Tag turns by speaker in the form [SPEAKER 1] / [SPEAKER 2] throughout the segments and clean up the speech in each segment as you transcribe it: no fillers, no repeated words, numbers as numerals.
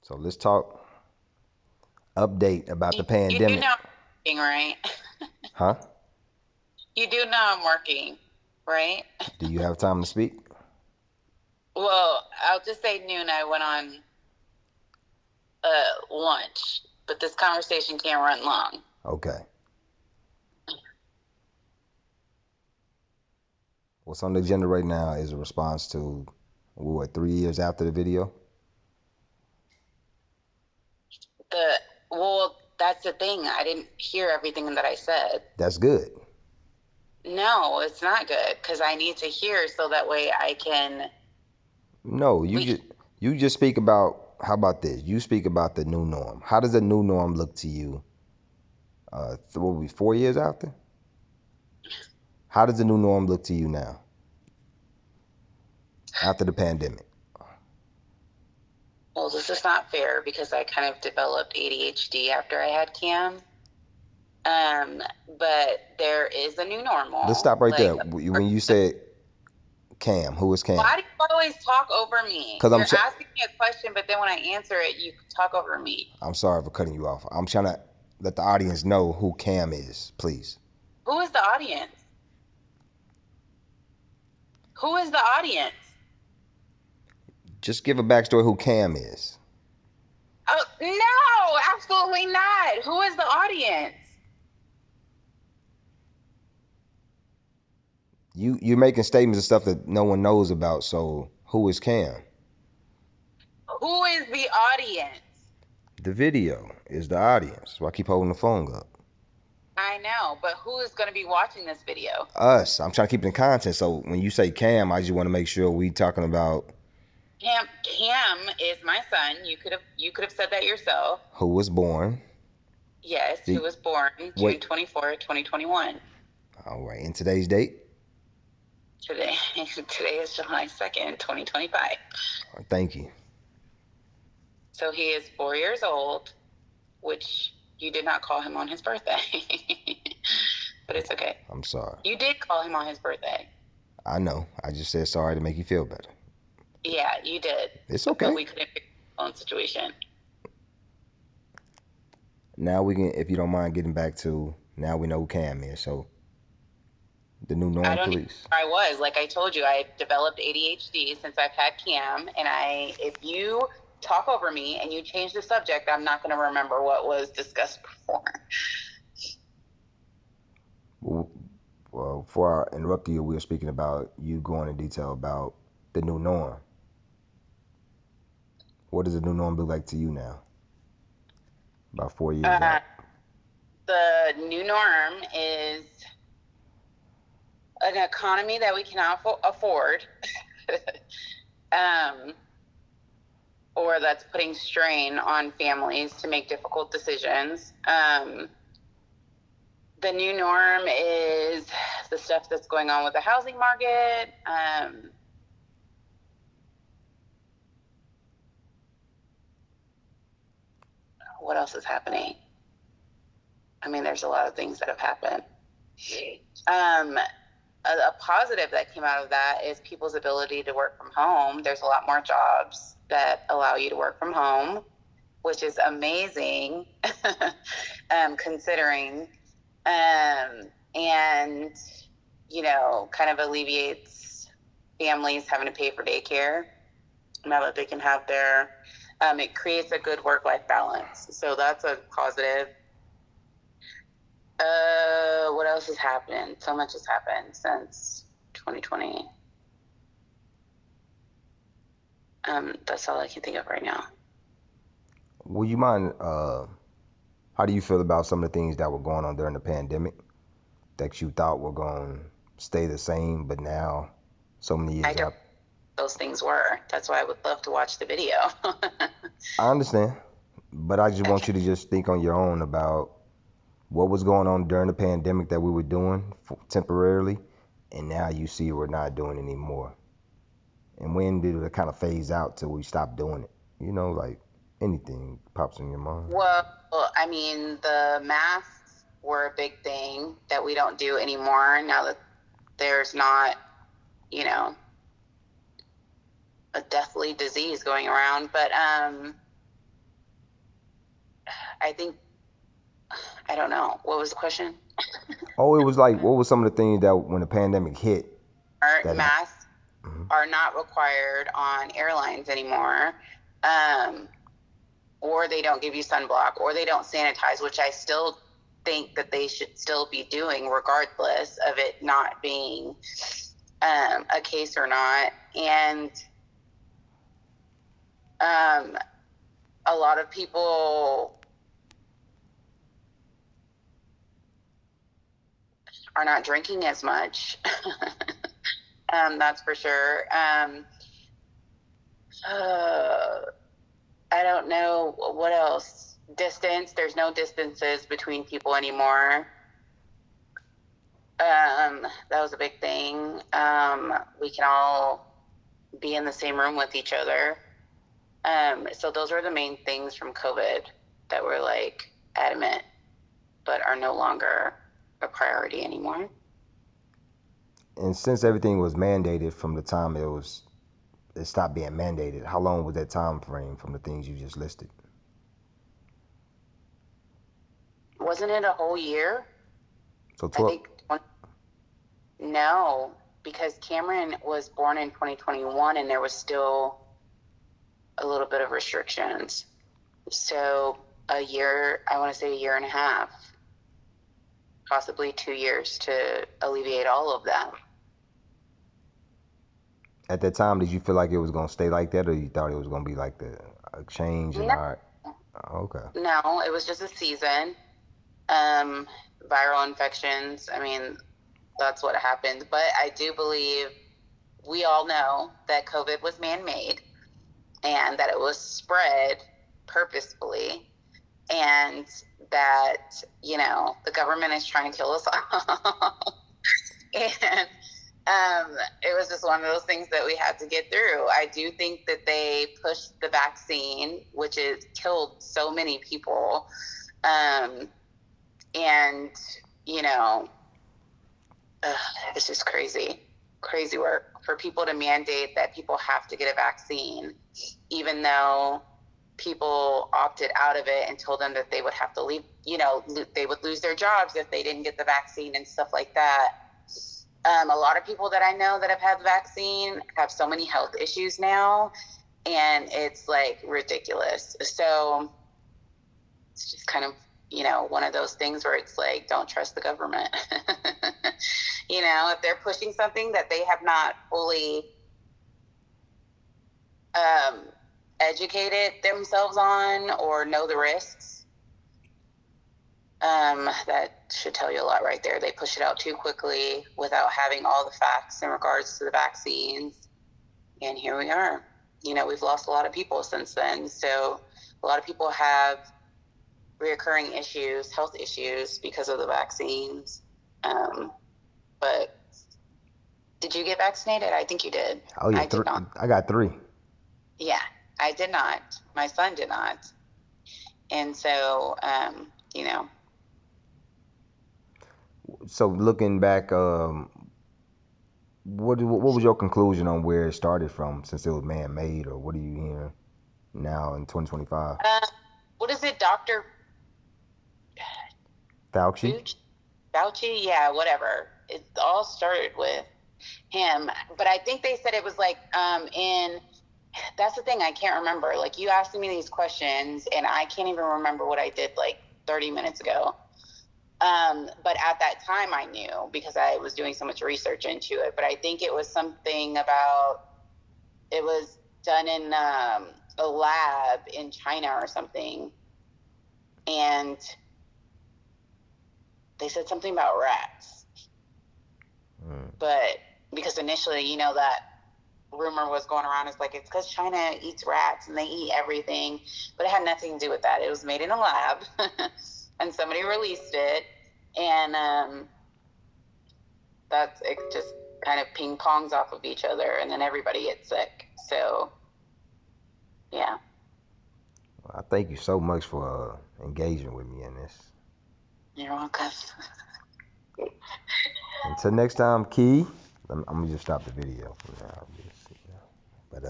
[SPEAKER 1] So let's talk update about
[SPEAKER 2] You,
[SPEAKER 1] the
[SPEAKER 2] you do
[SPEAKER 1] pandemic.
[SPEAKER 2] know I'm working, right?
[SPEAKER 1] Huh?
[SPEAKER 2] You do know I'm working, right?
[SPEAKER 1] Do you have time to speak?
[SPEAKER 2] Well, I'll just say noon I went on lunch, but this conversation can't run long.
[SPEAKER 1] Okay. What's on the agenda right now is a response to what 3 years after the video.
[SPEAKER 2] The well, that's the thing. I didn't hear everything that I said.
[SPEAKER 1] That's good.
[SPEAKER 2] No, it's not good because I need to hear so that way I can.
[SPEAKER 1] No, you
[SPEAKER 2] We
[SPEAKER 1] just you just speak about how about this? You speak about the new norm. How does the new norm look to you? What we 4 years after? How does the new norm look to you now after the pandemic?
[SPEAKER 2] well, this is not fair because I kind of developed ADHD after I had Cam. Um, but there is a new
[SPEAKER 1] Let's
[SPEAKER 2] normal.
[SPEAKER 1] stop right there.
[SPEAKER 2] Like,
[SPEAKER 1] When you said Cam, who is Cam?
[SPEAKER 2] why do you always talk over me?
[SPEAKER 1] Because
[SPEAKER 2] You're asking me a question, but then when I answer it, you talk over me.
[SPEAKER 1] I'm sorry for cutting you off. I'm trying to let the audience know who Cam is, please.
[SPEAKER 2] Who is the audience? Who is the audience?
[SPEAKER 1] Just give a backstory who Cam is.
[SPEAKER 2] Oh, no, absolutely not. Who is the audience?
[SPEAKER 1] You're making statements of stuff that no one knows about. So who is Cam?
[SPEAKER 2] Who is the audience?
[SPEAKER 1] The video is the audience. So I keep holding the phone up.
[SPEAKER 2] I know, but who is going to be watching this video?
[SPEAKER 1] Us. I'm trying to keep it in content. So when you say Cam, I just want to make sure we talking about
[SPEAKER 2] Cam is my son. You could have said that yourself.
[SPEAKER 1] who was born.
[SPEAKER 2] Yes, who
[SPEAKER 1] The
[SPEAKER 2] was born
[SPEAKER 1] what?
[SPEAKER 2] June 2021.
[SPEAKER 1] All right. In today's date.
[SPEAKER 2] Today today is July 2nd, 2025.
[SPEAKER 1] Thank you.
[SPEAKER 2] So he is 4 years old, which you did not call him on his birthday. But it's okay.
[SPEAKER 1] I'm sorry.
[SPEAKER 2] You did call him on his birthday.
[SPEAKER 1] I know. I just said sorry to make you feel better.
[SPEAKER 2] Yeah, you did.
[SPEAKER 1] It's
[SPEAKER 2] But
[SPEAKER 1] okay.
[SPEAKER 2] we couldn't fix the phone situation.
[SPEAKER 1] Now we can, if you don't mind getting back to, now we know who Cam is. So the new
[SPEAKER 2] I
[SPEAKER 1] norm,
[SPEAKER 2] don't even
[SPEAKER 1] please.
[SPEAKER 2] know where I was. Like I told you, I developed ADHD since I've had Cam, and if you talk over me and you change the subject, I'm not going to remember what was discussed before.
[SPEAKER 1] Well, before I interrupt you, we were speaking about you going in detail about the new norm. What does the new norm look like to you now? About 4 years
[SPEAKER 2] Uh,
[SPEAKER 1] out.
[SPEAKER 2] the new norm is an economy that we cannot afford, um, or that's putting strain on families to make difficult decisions. The new norm is the stuff that's going on with the housing market. What else is happening? I mean, there's a lot of things that have happened. Um, a positive that came out of that is people's ability to work from home. There's a lot more jobs that allow you to work from home, which is amazing, considering, and kind of alleviates families having to pay for daycare now that they can have their. It creates a good work-life balance, so that's a positive. What else has happened? So much has happened since 2020. That's all I can think of right now.
[SPEAKER 1] Would you mind? How do you feel about some of the things that were going on during the pandemic that you thought were going to stay the same, but now, so many
[SPEAKER 2] I
[SPEAKER 1] years
[SPEAKER 2] don't
[SPEAKER 1] out?
[SPEAKER 2] know what those things were. That's why I would love to watch the video.
[SPEAKER 1] I understand, but I just want
[SPEAKER 2] Okay.
[SPEAKER 1] you to just think on your own about what was going on during the pandemic that we were doing temporarily, and now you see we're not doing anymore. And when did it kind of phase out till we stopped doing it? Like anything pops in your mind.
[SPEAKER 2] Well, I mean, the masks were a big thing that we don't do anymore now that there's not, you know, a deathly disease going around. But I think, I don't know. What was the question?
[SPEAKER 1] Oh, it was like, what was some of the things that when the pandemic hit
[SPEAKER 2] Our
[SPEAKER 1] that?
[SPEAKER 2] masks
[SPEAKER 1] Mhm.
[SPEAKER 2] are not required on airlines anymore. Um, or they don't give you sunblock, or they don't sanitize, which I still think that they should still be doing regardless of it not being a case or not. And a lot of people are not drinking as much. That's for sure. I don't know what else. Distance. There's no distances between people anymore. That was a big thing. We can all be in the same room with each other. So those were the main things from COVID that were like adamant, but are no longer a priority anymore.
[SPEAKER 1] And since everything was mandated from the time it stopped being mandated, how long was that time frame from the things you just listed?
[SPEAKER 2] Wasn't it a whole year?
[SPEAKER 1] So
[SPEAKER 2] I
[SPEAKER 1] 12.
[SPEAKER 2] think no, because Cameron was born in 2021 and there was still a little bit of restrictions. So a year, I want to say a year and a half, possibly 2 years to alleviate all of them.
[SPEAKER 1] At that time, did you feel like it was gonna stay like that, or you thought it was gonna be like a change in
[SPEAKER 2] No,
[SPEAKER 1] our? Okay.
[SPEAKER 2] no, it was just a season. Um, Viral infections. I mean, that's what happened. But I do believe we all know that COVID was man-made and that it was spread purposefully, and that the government is trying to kill us all. And it was just one of those things that we had to get through. I do think that they pushed the vaccine, which has killed so many people. And, you know, it's just crazy work for people to mandate that people have to get a vaccine, even though people opted out of it and told them that they would have to leave, they would lose their jobs if they didn't get the vaccine and stuff like that. A lot of people that I know that have had the vaccine have so many health issues now, and it's like ridiculous. So it's just kind of, one of those things where it's like, don't trust the government. If they're pushing something that they have not fully educated themselves on or know the risks, that should tell you a lot right there. They push it out too quickly without having all the facts in regards to the vaccines. And here we are. We've lost a lot of people since then. So a lot of people have reoccurring issues, health issues because of the vaccines. But did you get vaccinated? I think you did.
[SPEAKER 1] Oh yeah,
[SPEAKER 2] I did not.
[SPEAKER 1] I got 3.
[SPEAKER 2] Yeah, I did not. My son did not. And so,
[SPEAKER 1] So looking back, what was your conclusion on where it started from, since it was man-made, or what are you hearing now in 2025?
[SPEAKER 2] What is it, Dr.
[SPEAKER 1] Fauci?
[SPEAKER 2] Fauci? Yeah, whatever. It all started with him. But I think they said it was like that's the thing, I can't remember. Like, you asking me these questions and I can't even remember what I did like 30 minutes ago. But at that time I knew because I was doing so much research into it. But I think it was something about, it was done in a lab in China or something. And they said something about rats. But because initially, that rumor was going around, it's like, it's because China eats rats and they eat everything. But it had nothing to do with that. It was made in a lab and somebody released it. And it just kind of ping pongs off of each other, and then everybody gets sick. So, yeah.
[SPEAKER 1] I thank you so much for engaging with me in this.
[SPEAKER 2] You're welcome.
[SPEAKER 1] Until next time, Key. I'm gonna just stop the video for now. But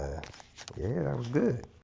[SPEAKER 1] yeah, that was good.